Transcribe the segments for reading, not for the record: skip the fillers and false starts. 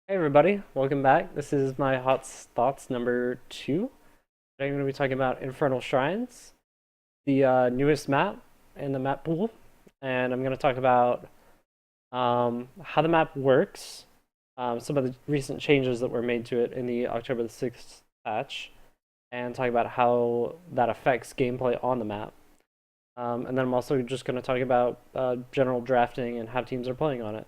Hey everybody, welcome back. This is my HotS Thoughts number 2. Today I'm going to be talking about Infernal Shrines, the newest map in the map pool, and I'm going to talk about how the map works, some of the recent changes that were made to it in the October the 6th patch, and talk about how that affects gameplay on the map. And then I'm also just going to talk about general drafting and how teams are playing on it.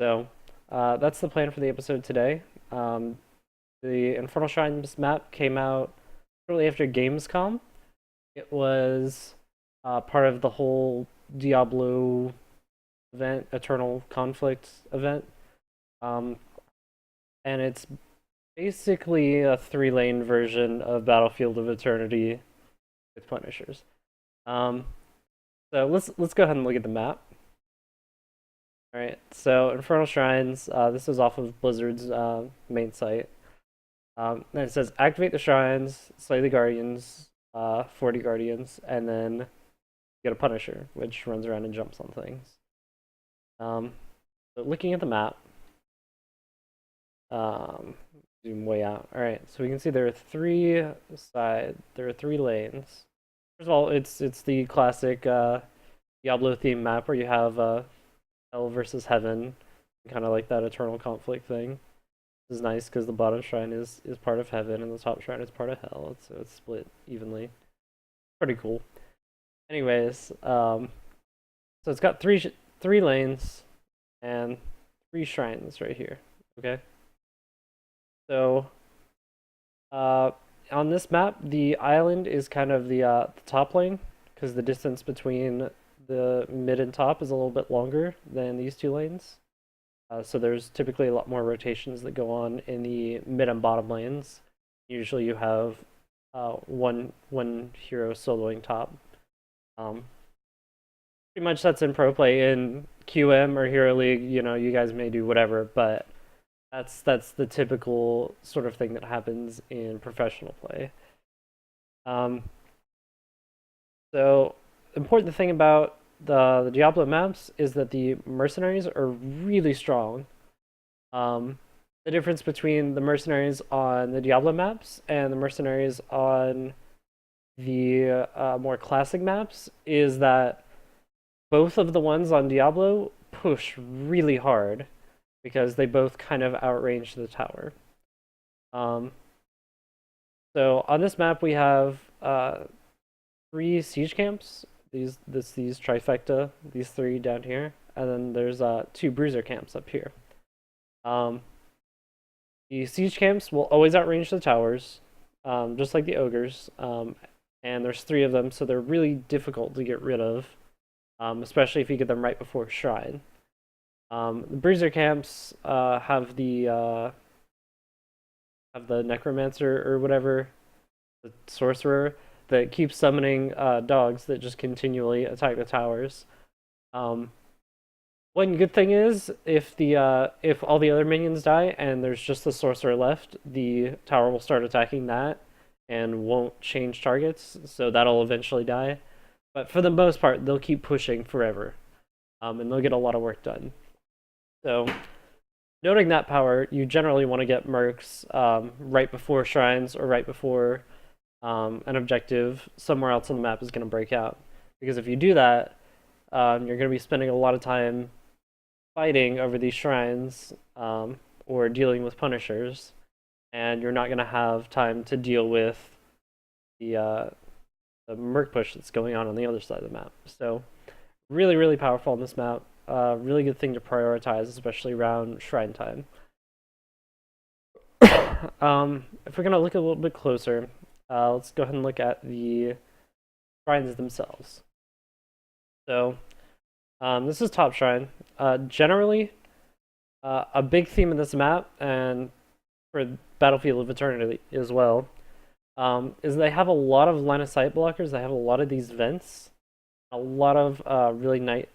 So that's the plan for the episode today. The Infernal Shrines map came out shortly after Gamescom. It was part of the whole Diablo event, Eternal Conflict event. Um, and it's basically a 3-lane version of Battlefield of Eternity with Punishers. Um, so let's go ahead and look at the map. All right, so Infernal Shrines. This is off of Blizzard's main site. And it says activate the shrines, slay the guardians, 40 guardians, and then get a Punisher, which runs around and jumps on things. So looking at the map, zoom way out. All right, so we can see there are three lanes. First of all, it's the classic Diablo theme map where you have hell versus heaven, kind of like that eternal conflict thing. This is nice because the bottom shrine is part of heaven and the top shrine is part of hell, so it's split evenly. Pretty cool. Anyways, so it's got three lanes and 3 shrines right here. Okay. So on this map, the island is kind of the top lane because the distance between the mid and top is a little bit longer than these 2 lanes. So there's typically a lot more rotations that go on in the mid and bottom lanes. Usually you have one hero soloing top. Pretty much that's in pro play. In QM or Hero League, you guys may do whatever, but that's the typical sort of thing that happens in professional play. So important thing about the Diablo maps is that the mercenaries are really strong. The difference between the mercenaries on the Diablo maps and the mercenaries on the more classic maps is that both of the ones on Diablo push really hard because they both kind of outrange the tower. So on this map we have 3 siege camps. These trifecta, these 3 down here, and then there's 2 bruiser camps up here. The siege camps will always outrange the towers, just like the ogres. And there's 3 of them, so they're really difficult to get rid of, especially if you get them right before shrine. The bruiser camps have the necromancer or whatever, the sorcerer that keeps summoning dogs that just continually attack the towers. One good thing is if all the other minions die and there's just the sorcerer left, the tower will start attacking that and won't change targets, so that'll eventually die. But for the most part, they'll keep pushing forever, and they'll get a lot of work done. So, noting that power, you generally want to get mercs right before shrines or right before an objective somewhere else on the map is going to break out. Because if you do that, you're going to be spending a lot of time fighting over these shrines or dealing with punishers, and you're not going to have time to deal with the merc push that's going on the other side of the map. So really, really powerful on this map. Really good thing to prioritize, especially around shrine time. If we're going to look a little bit closer, let's go ahead and look at the shrines themselves. So this is top shrine. Generally, a big theme of this map, and for Battlefield of Eternity as well, is they have a lot of line of sight blockers. They have a lot of these vents, a lot of really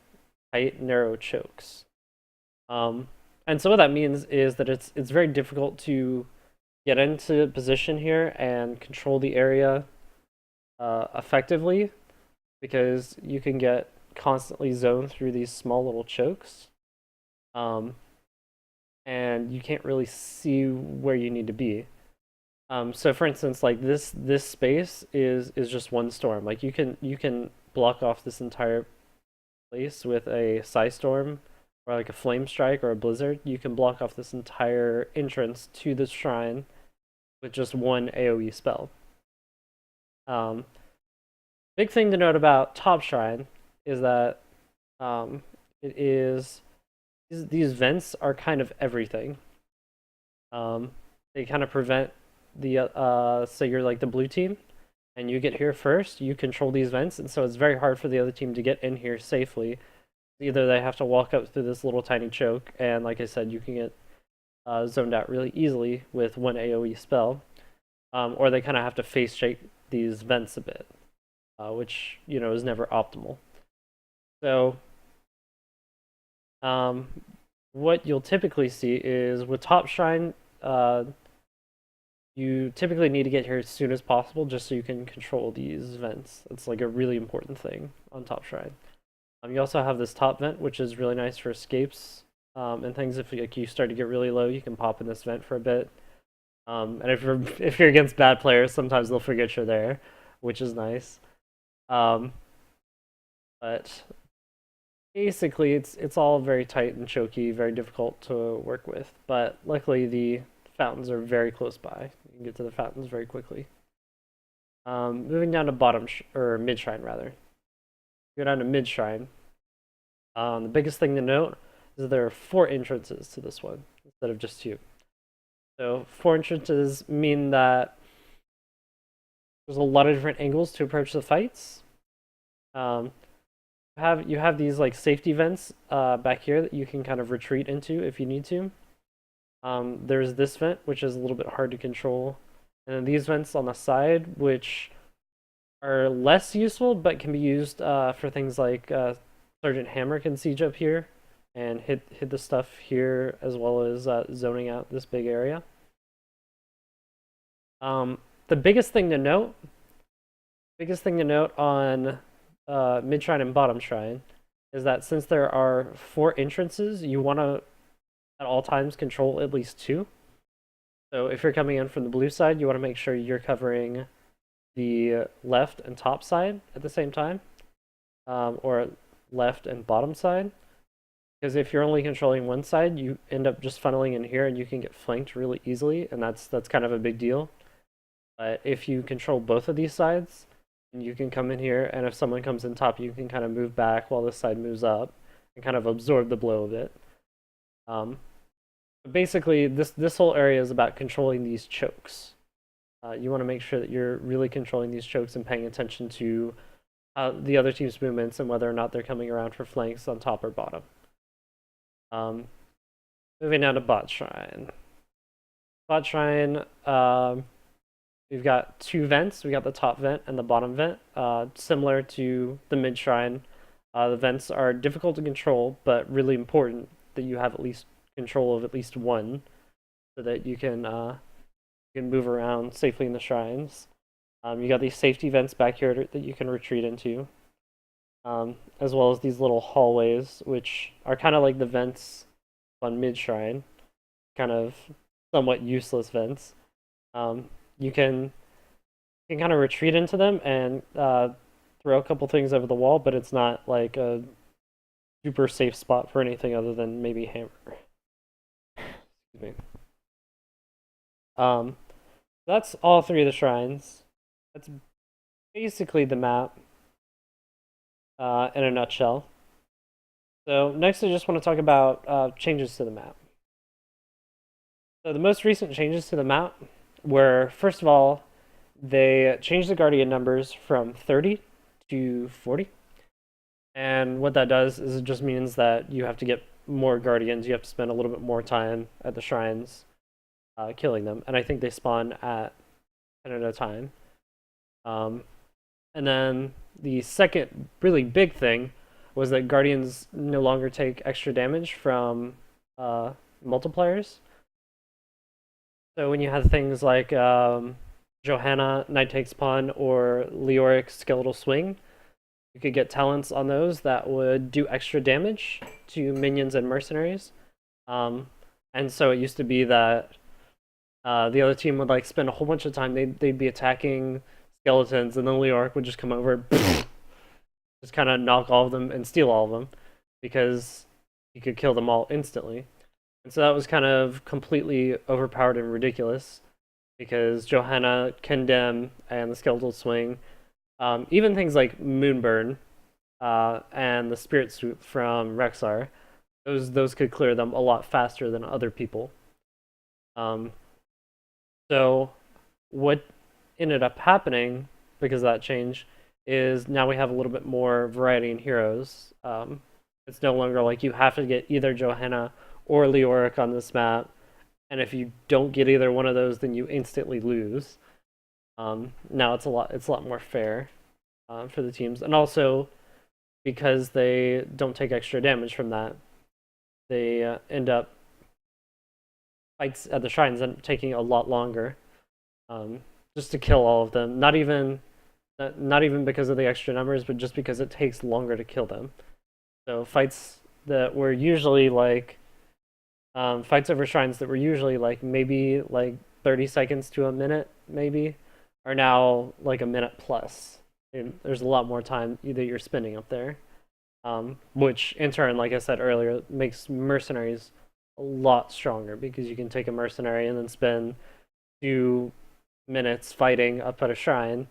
tight, narrow chokes. And so what that means is that it's very difficult to get into position here and control the area effectively, because you can get constantly zoned through these small little chokes. And and you can't really see where you need to be. So for instance, like this space is just one storm. Like you can block off this entire place with a Psy Storm or like a Flame Strike or a Blizzard. You can block off this entire entrance to the shrine with just one AoE spell. Um, Big thing to note about Top Shrine is that it is these vents are kind of everything. They kind of prevent the so you're like the blue team and you get here first, you control these vents, and so it's very hard for the other team to get in here safely. Either they have to walk up through this little tiny choke, and like I said, you can get zoned out really easily with one AoE spell, or they kind of have to face shake these vents a bit, which is never optimal. So what you'll typically see is with Top Shrine, you typically need to get here as soon as possible just so you can control these vents. It's like a really important thing on Top Shrine. You also have this top vent, which is really nice for escapes and things. If like, you start to get really low, you can pop in this vent for a bit. And if you're against bad players, sometimes they'll forget you're there, which is nice. But basically, it's all very tight and choky, very difficult to work with. But luckily, the fountains are very close by. You can get to the fountains very quickly. Moving down to or mid shrine rather. Go down to mid shrine. The biggest thing to note is that there are 4 entrances to this one instead of just 2. So 4 entrances mean that there's a lot of different angles to approach the fights. You have these like safety vents back here that you can kind of retreat into if you need to. There's this vent, which is a little bit hard to control, and then these vents on the side, which are less useful but can be used for things like Sergeant Hammer can siege up here and hit the stuff here, as well as zoning out this big area. The biggest thing to note on mid shrine and bottom shrine is that since there are 4 entrances, you want to at all times control at least 2. So if you're coming in from the blue side, you want to make sure you're covering the left and top side at the same time, or left and bottom side. Because if you're only controlling one side, you end up just funneling in here and you can get flanked really easily, and that's kind of a big deal. But if you control both of these sides, you can come in here, and if someone comes in top, you can kind of move back while this side moves up and kind of absorb the blow of it. Basically, this whole area is about controlling these chokes. You want to make sure that you're really controlling these chokes and paying attention to the other team's movements and whether or not they're coming around for flanks on top or bottom. Moving down to bot shrine. Bot shrine, we've got 2 vents. We got the top vent and the bottom vent. Similar to the mid shrine, the vents are difficult to control, but really important that you have at least control of at least one, so that you can move around safely in the shrines. You got these safety vents back here that you can retreat into, as well as these little hallways, which are kind of like the vents on mid shrine, kind of somewhat useless vents. You can kind of retreat into them and throw a couple things over the wall, but it's not like a super safe spot for anything other than maybe hammer. Excuse me. That's all 3 of the shrines. That's basically the map in a nutshell. So next I just want to talk about changes to the map. So the most recent changes to the map were, first of all, they changed the Guardian numbers from 30 to 40. And what that does is it just means that you have to get more Guardians. You have to spend a little bit more time at the shrines killing them. And I think they spawn at 10 at a time. And then the second really big thing was that Guardians no longer take extra damage from multipliers. So when you have things like Johanna, Night Takes Pawn, or Leoric Skeletal Swing, you could get talents on those that would do extra damage to minions and mercenaries. And so it used to be that the other team would like spend a whole bunch of time. They'd be attacking skeletons, and then Leoric would just come over, just kind of knock all of them and steal all of them, because he could kill them all instantly. And so that was kind of completely overpowered and ridiculous, because Johanna, Condemn, and the Skeletal Swing, even things like Moonburn, and the Spirit Swoop from Rexar, those could clear them a lot faster than other people. Um, so what ended up happening because of that change is now we have a little bit more variety in heroes. It's no longer like you have to get either Johanna or Leoric on this map, and if you don't get either one of those, then you instantly lose. Now it's a lot more fair for the teams, and also because they don't take extra damage from that, they end up fights at the shrines and taking a lot longer, just to kill all of them. Not even because of the extra numbers, but just because it takes longer to kill them. So fights that were usually like fights over shrines that were usually like maybe like 30 seconds to a minute, maybe, are now like a minute plus. And there's a lot more time that you're spending up there, which in turn, like I said earlier, makes mercenaries a lot stronger, because you can take a mercenary and then spend 2 minutes fighting up at a shrine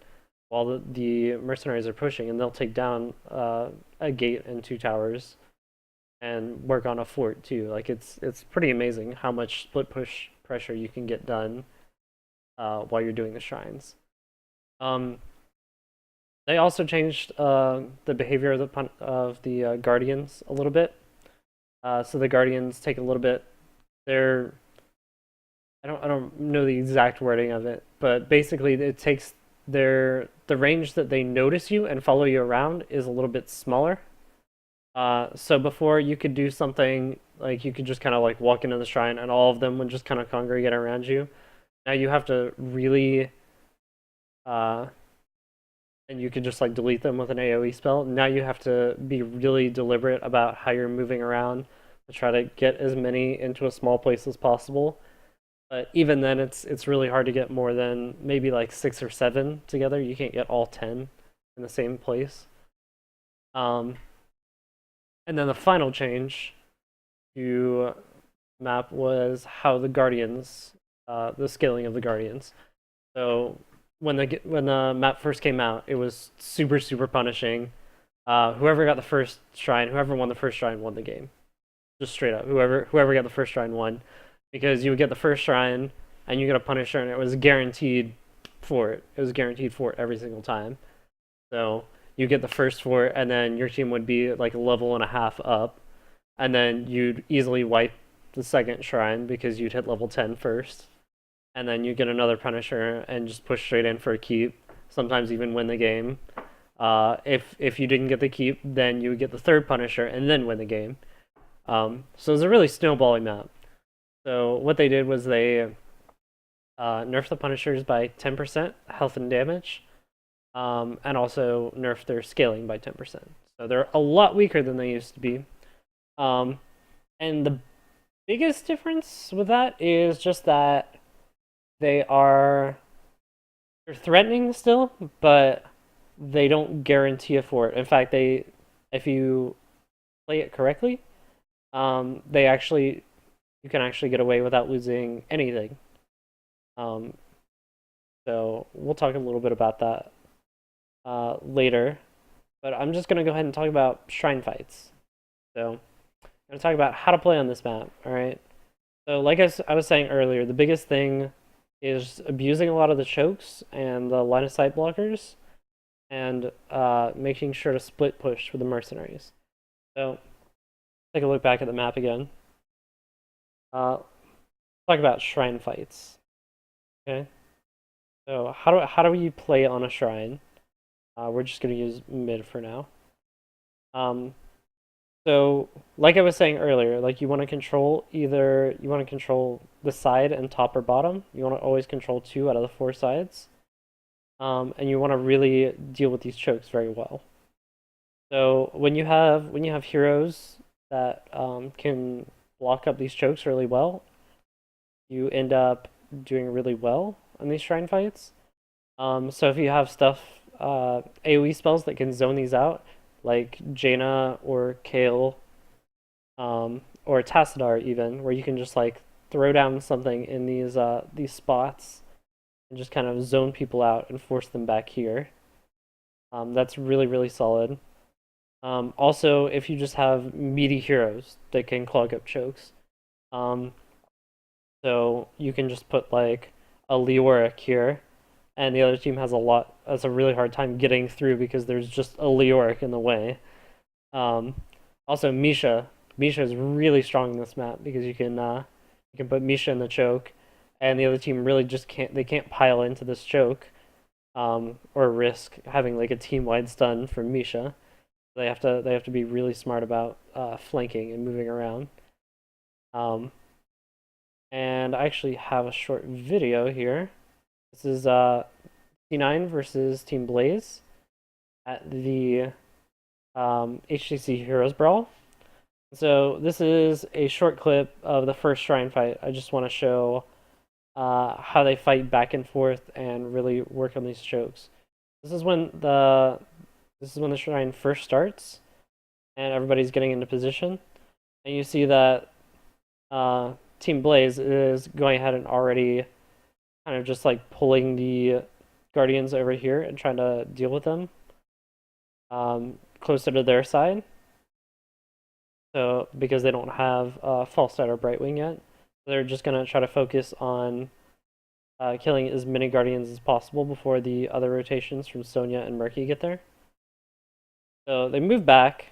while the mercenaries are pushing, and they'll take down a gate and 2 towers and work on a fort too. Like it's pretty amazing how much split push pressure you can get done while you're doing the shrines. Um, they also changed the behavior of the guardians a little bit. So the guardians take a little bit. They're I don't know the exact wording of it, but basically it takes the range that they notice you and follow you around is a little bit smaller. So before you could do something like you could just kind of like walk into the shrine and all of them would just kind of congregate around you. Now you have to really, uh, and you could just like delete them with an AoE spell. Now you have to be really deliberate about how you're moving around to try to get as many into a small place as possible. But even then, it's really hard to get more than maybe like 6 or 7 together. You can't get all 10 in the same place. Um, and then the final change to map was how the guardians, the scaling of the guardians. So when the map first came out, it was super super punishing. Whoever got the first shrine, whoever won the first shrine, won the game. Just straight up, whoever got the first shrine won, because you would get the first shrine and you get a Punisher, and it was guaranteed fort. It was guaranteed fort every single time. So you get the first fort, and then your team would be like a level and a half up, and then you'd easily wipe the second shrine because you'd hit level 10 first, and then you get another Punisher and just push straight in for a keep. Sometimes even win the game. If you didn't get the keep, then you would get the third Punisher and then win the game. So it's a really snowballing map. So what they did was they nerfed the Punishers by 10% health and damage, and also nerfed their scaling by 10%. So they're a lot weaker than they used to be. And the biggest difference with that is just that they're threatening still, but they don't guarantee a fort. In fact, if you play it correctly, you can actually get away without losing anything. So we'll talk a little bit about that later, but I'm just gonna go ahead and talk about shrine fights. So I'm gonna talk about how to play on this map. All right. So like I was saying earlier, the biggest thing is abusing a lot of the chokes and the line of sight blockers, and making sure to split push with the mercenaries. So take a look back at the map again. Talk about shrine fights. Okay. So how do we play on a shrine? We're just gonna use mid for now. So like I was saying earlier, like you want to control the side and top or bottom. You want to always control 2 out of the 4 sides. And you want to really deal with these chokes very well. So when you have heroes that can block up these chokes really well, you end up doing really well on these shrine fights. So if you have stuff, AoE spells that can zone these out, like Jaina or Kale, or Tassadar even, where you can just like throw down something in these spots and just kind of zone people out and force them back here. That's really, really solid. Also, if you just have meaty heroes that can clog up chokes. Um, so you can just put like a Leoric here, and the other team has a really hard time getting through because there's just a Leoric in the way. Um, Also, Misha. Misha is really strong in this map because you can put Misha in the choke, and the other team really just can't pile into this choke, or risk having like a team wide stun from Misha. They have to be really smart about flanking and moving around. Um, and I actually have a short video here. This is C9 versus Team Blaze at the HCC Heroes Brawl. So this is a short clip of the first shrine fight. I just want to show how they fight back and forth and really work on these chokes. This is when the shrine first starts, and everybody's getting into position, and you see that Team Blaze is going ahead and already kind of just like pulling the Guardians over here and trying to deal with them closer to their side. So because they don't have False Start or Brightwing yet, they're just gonna try to focus on killing as many Guardians as possible before the other rotations from Sonya and Murky get there. So they move back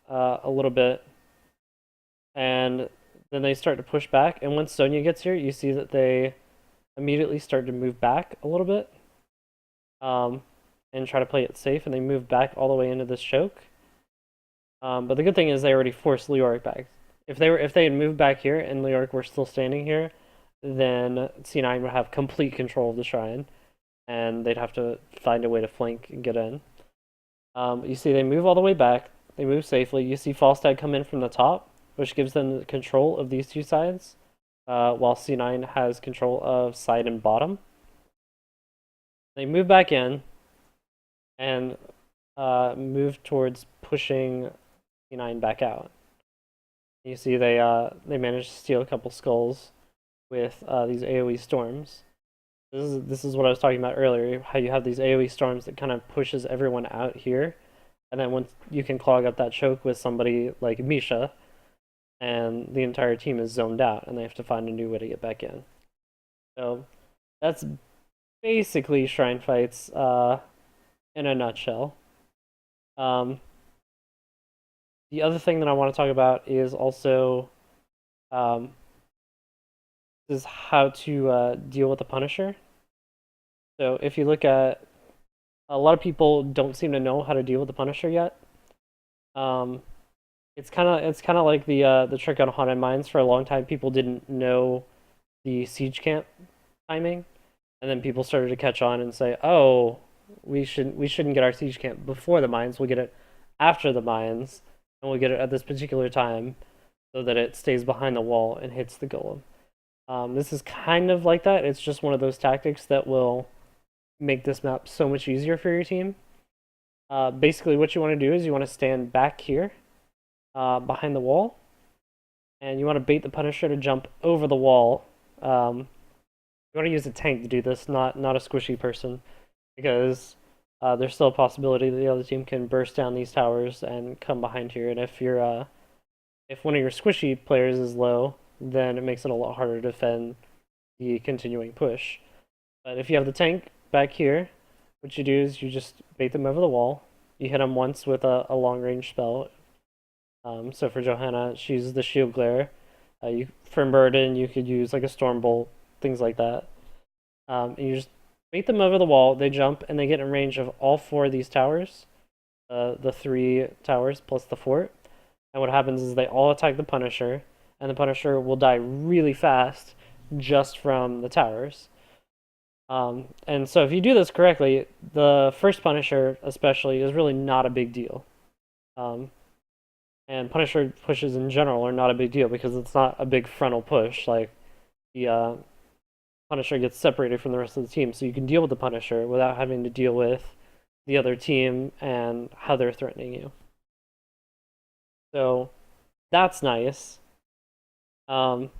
a little bit, and then they start to push back. And once Sonya gets here, you see that they immediately start to move back a little bit, and try to play it safe. And they move back all the way into this choke. But the good thing is they already forced Leoric back. If they had moved back here and Leoric were still standing here, then C9 would have complete control of the shrine, and they'd have to find a way to flank and get in. You see they move all the way back. They move safely. You see Falstad come in from the top, which gives them control of these two sides, while C9 has control of side and bottom. They move back in and move towards pushing C9 back out. You see they managed to steal a couple skulls with these AoE storms. This is what I was talking about earlier, how you have these AoE storms that kind of pushes everyone out here, and then once you can clog up that choke with somebody like Misha, and the entire team is zoned out, and they have to find a new way to get back in. So that's basically shrine fights in a nutshell. The other thing that I want to talk about is also is how to deal with the Punisher. So if you look at, a lot of people don't seem to know how to deal with the Punisher yet. It's kind of like the trick on Haunted Mines. For a long time, people didn't know the siege camp timing, and then people started to catch on and say, "Oh, we shouldn't get our siege camp before the mines. We'll get it after the mines, and we'll get it at this particular time, so that it stays behind the wall and hits the golem." This is kind of like that. It's just one of those tactics that will make this map so much easier for your team. Basically, what you want to do is you want to stand back here behind the wall, and you want to bait the Punisher to jump over the wall. You want to use a tank to do this, not a squishy person, because there's still a possibility that the other team can burst down these towers and come behind here. And if if one of your squishy players is low, then it makes it a lot harder to defend the continuing push. But if you have the tank back here, what you do is you just bait them over the wall. You hit them once with a long range spell. So for Johanna, she uses the Shield Glare. For Burden, you could use like a Storm Bolt, things like that. And you just bait them over the wall. They jump and they get in range of all four of these towers, the 3 towers plus the fort. And what happens is they all attack the Punisher, and the Punisher will die really fast just from the towers. And so if you do this correctly, the first Punisher especially is really not a big deal. And Punisher pushes in general are not a big deal because it's not a big frontal push. Like, the Punisher gets separated from the rest of the team, so you can deal with the Punisher without having to deal with the other team and how they're threatening you. So that's nice. Um,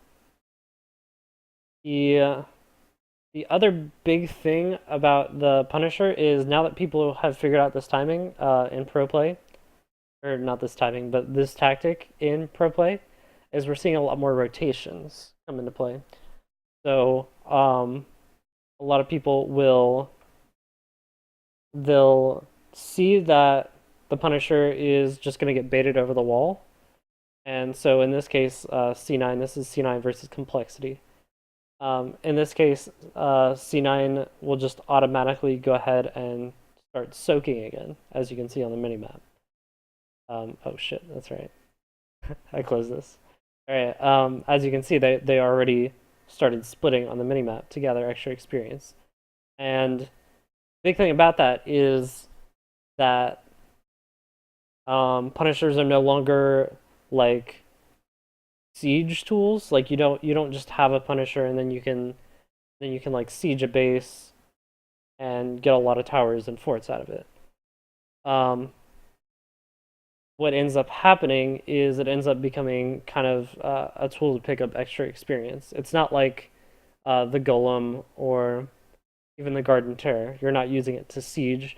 the the other big thing about the Punisher is now that people have figured out this timing in pro play, or not this timing, but this tactic in pro play, is we're seeing a lot more rotations come into play. So a lot of people they'll see that the Punisher is just going to get baited over the wall, and so in this case, C9. This is C9 versus Complexity. In this case, C9 will just automatically go ahead and start soaking again, as you can see on the minimap. Oh shit, that's right. I closed this. All right. As you can see, they already started splitting on the minimap to gather extra experience. And big thing about that is that punishers are no longer like siege tools. Like you don't just have a punisher and then you can like siege a base and get a lot of towers and forts out of it. What ends up happening is it ends up becoming kind of a tool to pick up extra experience. It's not like the Golem or even the Garden Terror. You're not using it to siege.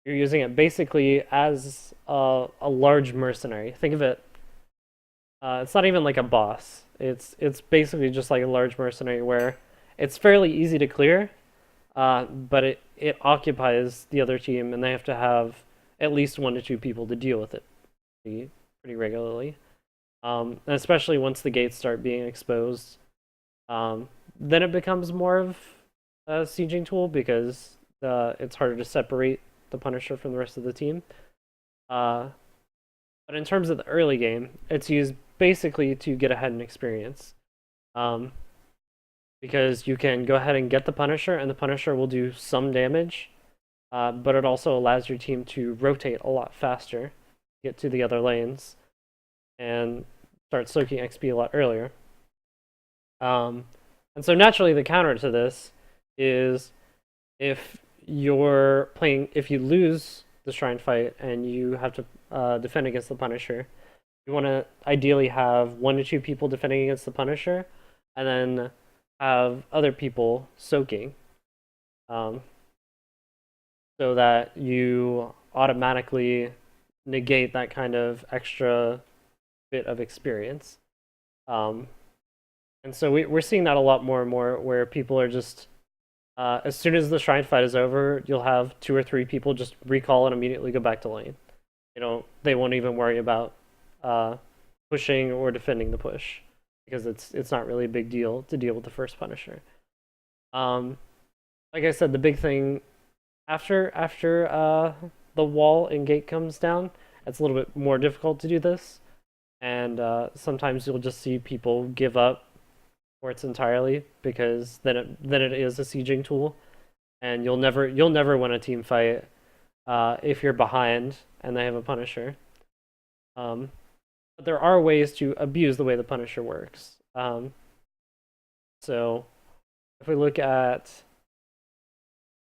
You're using it basically as a large mercenary. Think of it. It's not even like a boss. It's basically just like a large mercenary where it's fairly easy to clear, but it occupies the other team, and they have to have at least 1 to 2 people to deal with it pretty regularly. And especially once the gates start being exposed, then it becomes more of a sieging tool because it's harder to separate the Punisher from the rest of the team. But in terms of the early game, it's used basically to get ahead in experience. Because you can go ahead and get the Punisher, and the Punisher will do some damage, but it also allows your team to rotate a lot faster, get to the other lanes, and start soaking XP a lot earlier. And so naturally, the counter to this is if if you lose the Shrine fight and you have to defend against the Punisher, you want to ideally have 1 to 2 people defending against the Punisher, and then have other people soaking, so that you automatically negate that kind of extra bit of experience. And so we're seeing that a lot more and more, where people are just, as soon as the Shrine fight is over, you'll have 2 or 3 people just recall and immediately go back to lane. They won't even worry about pushing or defending the push, because it's not really a big deal to deal with the first Punisher. Like I said, the big thing after the wall and gate comes down, it's a little bit more difficult to do this, and sometimes you'll just see people give up forts entirely, because then it is a sieging tool, and you'll never win a team fight if you're behind and they have a Punisher. But there are ways to abuse the way the Punisher works. So if we look at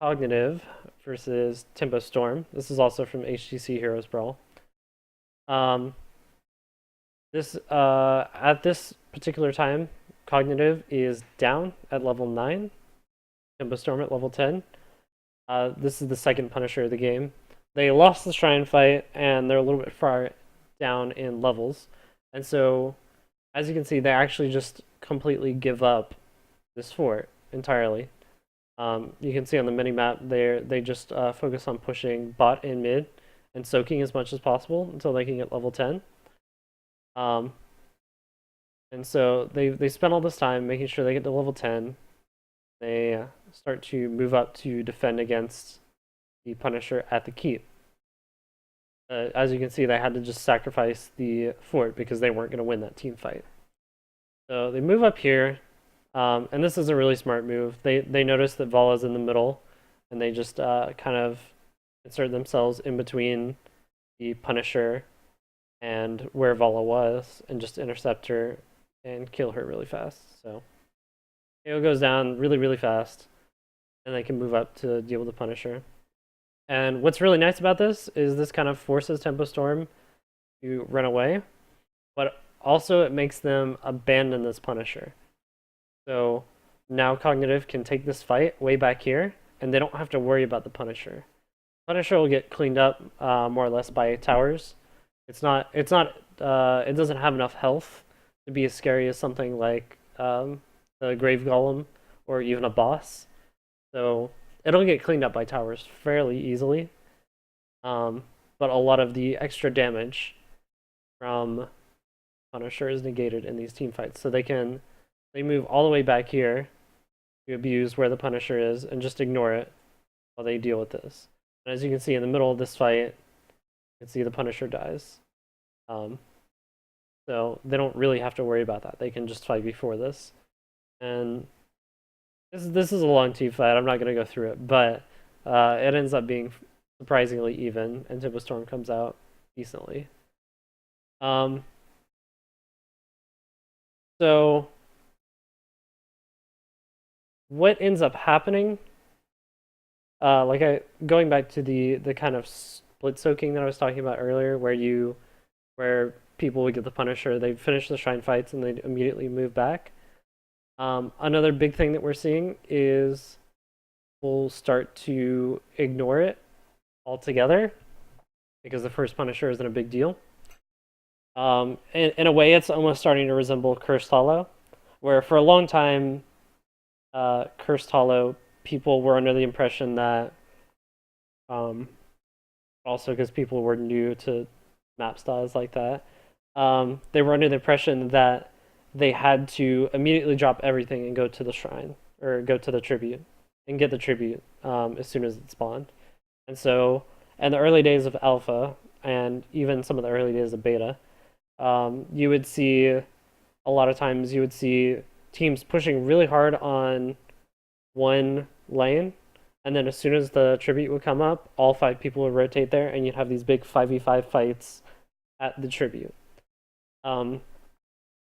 Cognitive versus Tempo Storm, this is also from HTC Heroes Brawl. At this particular time, Cognitive is down at level 9, Tempo Storm at level 10. This is the second Punisher of the game. They lost the Shrine fight, and they're a little bit far down in levels, and so as you can see, they actually just completely give up this fort entirely. You can see on the minimap they just focus on pushing bot and mid and soaking as much as possible until they can get level 10. And so they spend all this time making sure they get to level 10. They start to move up to defend against the Punisher at the keep. As you can see, they had to just sacrifice the fort because they weren't going to win that team fight. So they move up here, and this is a really smart move. They notice that Vala's in the middle, and they just kind of insert themselves in between the Punisher and where Vala was, and just intercept her and kill her really fast. So KO goes down really, really fast, and they can move up to deal with the Punisher. And what's really nice about this kind of forces Tempo Storm to run away, but also it makes them abandon this Punisher. So now Cognitive can take this fight way back here, and they don't have to worry about the Punisher. Punisher will get cleaned up more or less by towers. It doesn't have enough health to be as scary as something like the Grave Golem or even a boss. So it'll get cleaned up by towers fairly easily. But a lot of the extra damage from Punisher is negated in these team fights. So they move all the way back here to abuse where the Punisher is and just ignore it while they deal with this. And as you can see in the middle of this fight, you can see the Punisher dies. So they don't really have to worry about that. They can just fight before this. And this is a long team fight. I'm not going to go through it, but it ends up being surprisingly even, and Tempo Storm comes out decently. So what ends up happening, going back to the kind of split soaking that I was talking about earlier, where people would get the Punisher, they'd finish the shrine fights and they'd immediately move back. Another big thing that we're seeing is we'll start to ignore it altogether because the first Punisher isn't a big deal. In a way, it's almost starting to resemble Cursed Hollow, where for a long time, Cursed Hollow, people were under the impression that, also because people were new to map styles like that, they were under the impression that they had to immediately drop everything and go to the shrine, or go to the tribute, and get the tribute as soon as it spawned. And so, in the early days of Alpha, and even some of the early days of Beta, you would see, a lot of times, you would see teams pushing really hard on one lane, and then as soon as the tribute would come up, all 5 people would rotate there, and you'd have these big 5v5 fights at the tribute.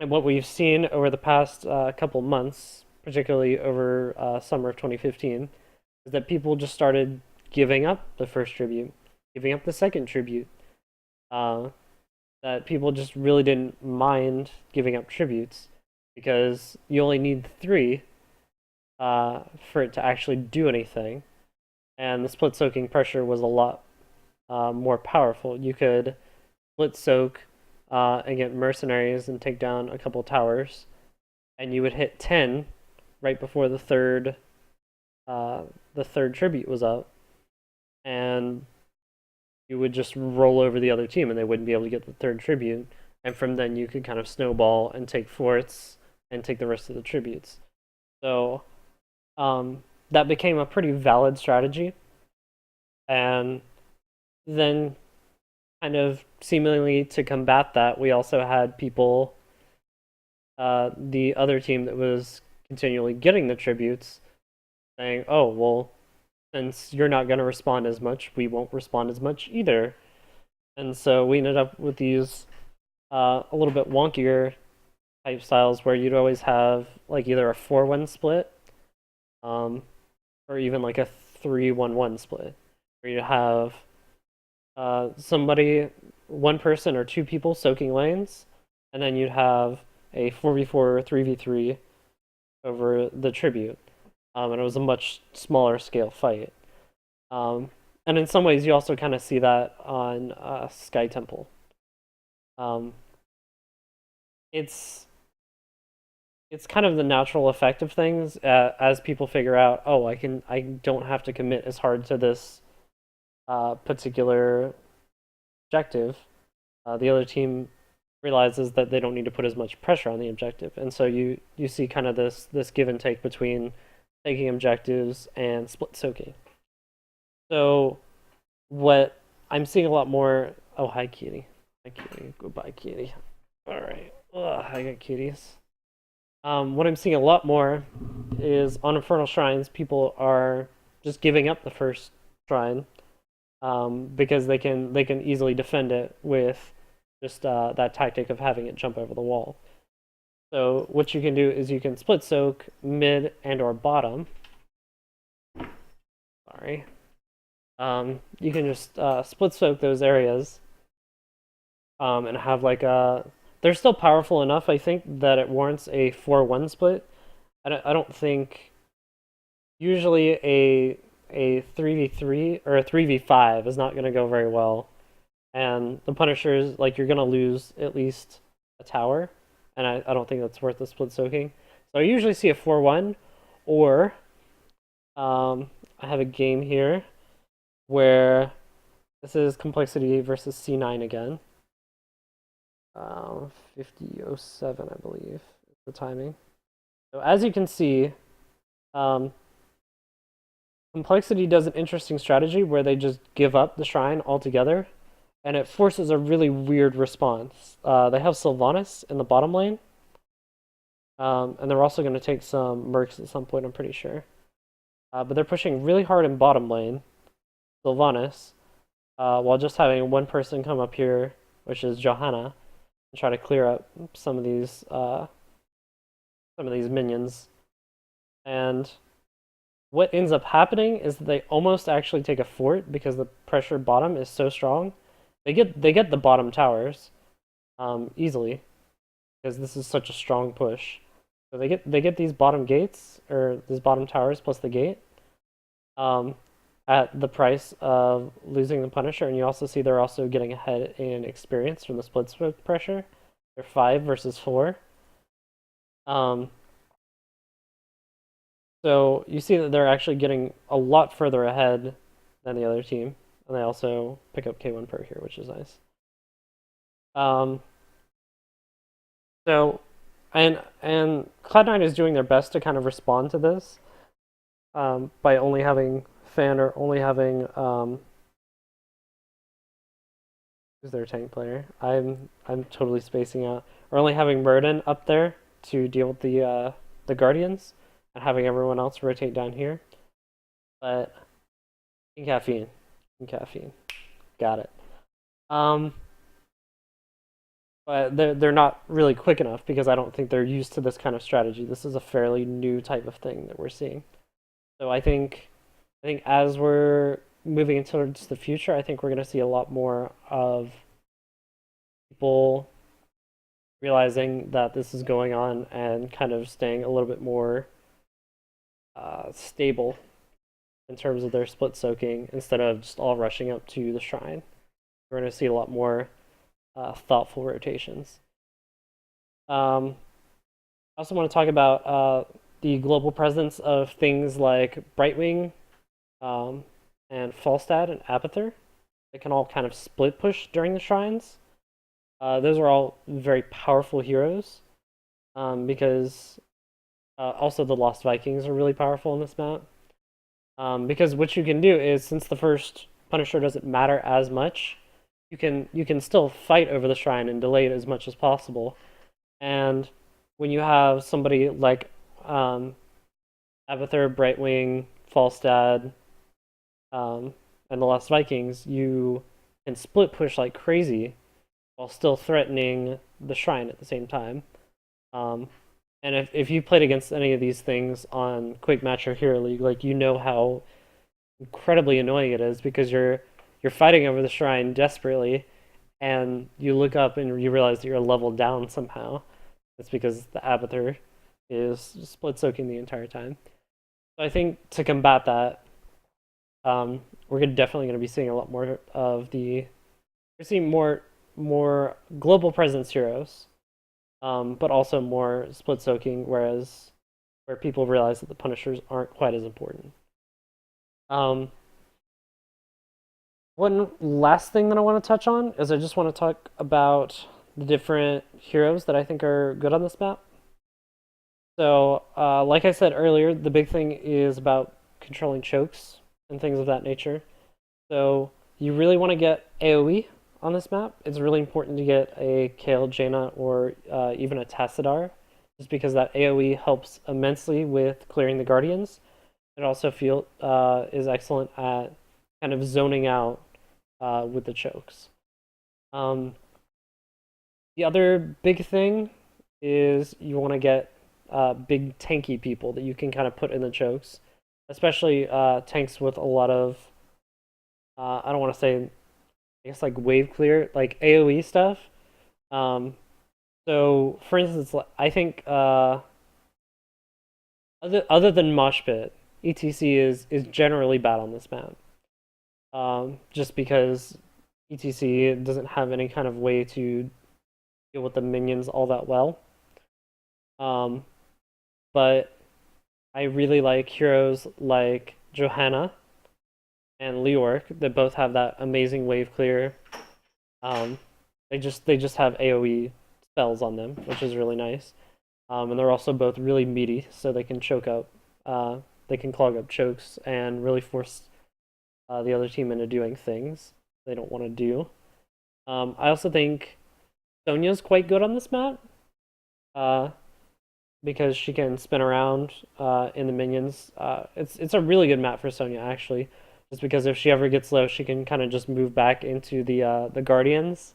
And what we've seen over the past couple months, particularly over summer of 2015, is that people just started giving up the first tribute, giving up the second tribute. That people just really didn't mind giving up tributes because you only need 3 for it to actually do anything. And the split soaking pressure was a lot more powerful. You could split soak and get mercenaries and take down a couple towers, and you would hit 10 right before the third tribute was up, and you would just roll over the other team and they wouldn't be able to get the third tribute, and from then you could kind of snowball and take forts and take the rest of the tributes. So that became a pretty valid strategy. And then kind of seemingly to combat that, we also had people, the other team that was continually getting the tributes, saying, oh, well, since you're not going to respond as much, we won't respond as much either. And so we ended up with these a little bit wonkier type styles where you'd always have like either a 4-1 split or even like a 3-1-1 split, where you have one person or 2 people soaking lanes, and then you'd have a 4v4 or 3v3 over the tribute. And it was a much smaller scale fight. And in some ways, you also kind of see that on Sky Temple. It's kind of the natural effect of things as people figure out, oh, I don't have to commit as hard to this particular objective. The other team realizes that they don't need to put as much pressure on the objective, and so you see kind of this give and take between taking objectives and split soaking. So what I'm seeing a lot more. Oh, hi kitty. Hi kitty. Goodbye kitty. All right. I got kitties. What I'm seeing a lot more is on Infernal Shrines, people are just giving up the first shrine because they can easily defend it with just that tactic of having it jump over the wall. So what you can do is you can split soak mid and or bottom. Sorry. You can just split soak those areas and have like a. They're still powerful enough, I think, that it warrants a 4-1 split. I don't think usually a 3v3 or a 3v5 is not going to go very well. And the Punishers, like, you're going to lose at least a tower. And I don't think that's worth the split soaking. So I usually see a 4-1, or I have a game here where this is complexity versus C9 again. 50:07, I believe, is the timing. So as you can see, complexity does an interesting strategy where they just give up the shrine altogether, and it forces a really weird response. They have Sylvanas in the bottom lane, and they're also going to take some mercs at some point, I'm pretty sure. But they're pushing really hard in bottom lane, Sylvanas, while just having one person come up here, which is Johanna, and try to clear up some of these minions. And what ends up happening is that they almost actually take a fort because the pressure bottom is so strong. They get the bottom towers easily because this is such a strong push. So they get these bottom gates, or these bottom towers plus the gate, at the price of losing the Punisher. And you also see they're also getting ahead in experience from the split smoke pressure. They're 5 versus 4. So you see that they're actually getting a lot further ahead than the other team, and they also pick up K1 per here, which is nice. So, and Cloud9 is doing their best to kind of respond to this by only having Fan, or only having who's their tank player? I'm totally spacing out. Or only having Murden up there to deal with the Guardians, and having everyone else rotate down here. But in caffeine, got it. But they're not really quick enough because I don't think they're used to this kind of strategy. This is a fairly new type of thing that we're seeing. So I think as we're moving towards the future, I think we're going to see a lot more of people realizing that this is going on and kind of staying a little bit more stable in terms of their split soaking instead of just all rushing up to the shrine. We're going to see a lot more thoughtful rotations. I also want to talk about the global presence of things like Brightwing and Falstad and Abathur. They can all kind of split push during the shrines. Those are all very powerful heroes because also the Lost Vikings are really powerful in this map. Because what you can do is, since the first Punisher doesn't matter as much, you can still fight over the shrine and delay it as much as possible. And when you have somebody like Abathur, Brightwing, Falstad, and the Lost Vikings, you can split push like crazy while still threatening the shrine at the same time. And if you played against any of these things on Quick Match or Hero League, like, you know how incredibly annoying it is because you're fighting over the shrine desperately, and you look up and you realize that you're leveled down somehow. It's because the Abathur is split soaking the entire time. So I think to combat that, we're definitely going to be seeing a lot more of we're seeing more global presence heroes, but also more split soaking, where people realize that the Punishers aren't quite as important. One last thing that I want to touch on is I just want to talk about the different heroes that I think are good on this map. So, like I said earlier, the big thing is about controlling chokes and things of that nature. So you really want to get AoE on this map. It's really important to get a Kayle, Jaina, or even a Tassadar, just because that AoE helps immensely with clearing the Guardians. It also is excellent at kind of zoning out with the chokes. The other big thing is you want to get big tanky people that you can kind of put in the chokes, especially tanks with a lot of I don't want to say, I guess, like wave clear, like AoE stuff. Um, so for instance, I think other than Mosh Pit, ETC is generally bad on this map. Just because ETC doesn't have any kind of way to deal with the minions all that well. Um, but I really like heroes like Johanna and Leoric that both have that amazing wave clear. Um, they just have AoE spells on them, which is really nice. And they're also both really meaty, so they can choke up. They can clog up chokes and really force the other team into doing things they don't want to do. I also think Sonya's quite good on this map uh, because she can spin around in the minions. It's a really good map for Sonya actually, just because if she ever gets low, she can kind of just move back into the Guardians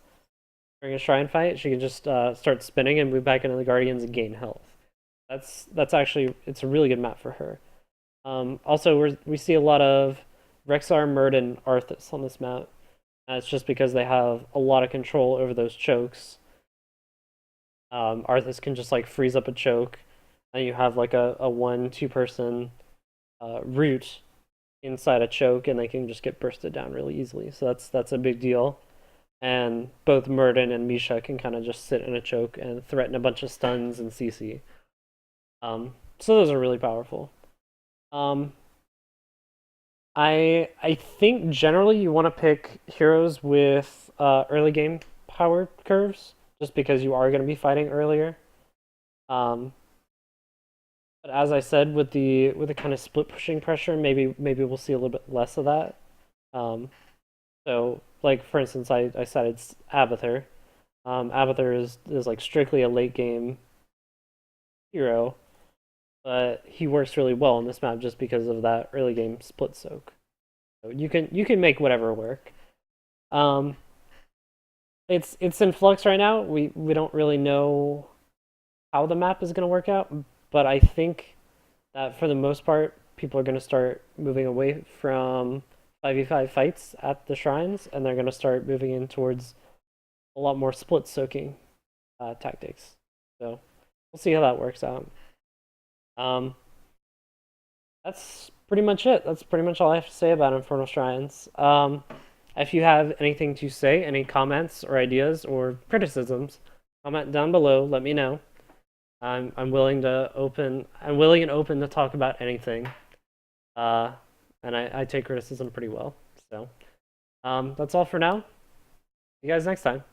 during a shrine fight. She can just start spinning and move back into the Guardians and gain health. That's actually, it's a really good map for her. Also, we see a lot of Rexar, Murd, and Arthas on this map. It's just because they have a lot of control over those chokes. Arthas can just like freeze up a choke, and you have like a 1-2 person root inside a choke, and they can just get bursted down really easily. So that's a big deal. And both Murden and Misha can kind of just sit in a choke and threaten a bunch of stuns and CC. So those are really powerful. Um, I think generally you want to pick heroes with early game power curves, just because you are going to be fighting earlier. Um, but as I said, with the kind of split pushing pressure, maybe we'll see a little bit less of that. Um, so like for instance, I cited Abathur. Abathur is like strictly a late game hero, but he works really well on this map just because of that early game split soak. So you can make whatever work. Um, it's in flux right now. We don't really know how the map is going to work out, but I think that for the most part, people are going to start moving away from 5v5 fights at the shrines, and they're going to start moving in towards a lot more split soaking tactics. So we'll see how that works out. Um, that's pretty much it. That's pretty much all I have to say about Infernal Shrines. If you have anything to say, any comments or ideas or criticisms, comment down below. Let me know. I'm willing to open. I'm willing and open to talk about anything. Uh, and I take criticism pretty well. So that's all for now. See you guys next time.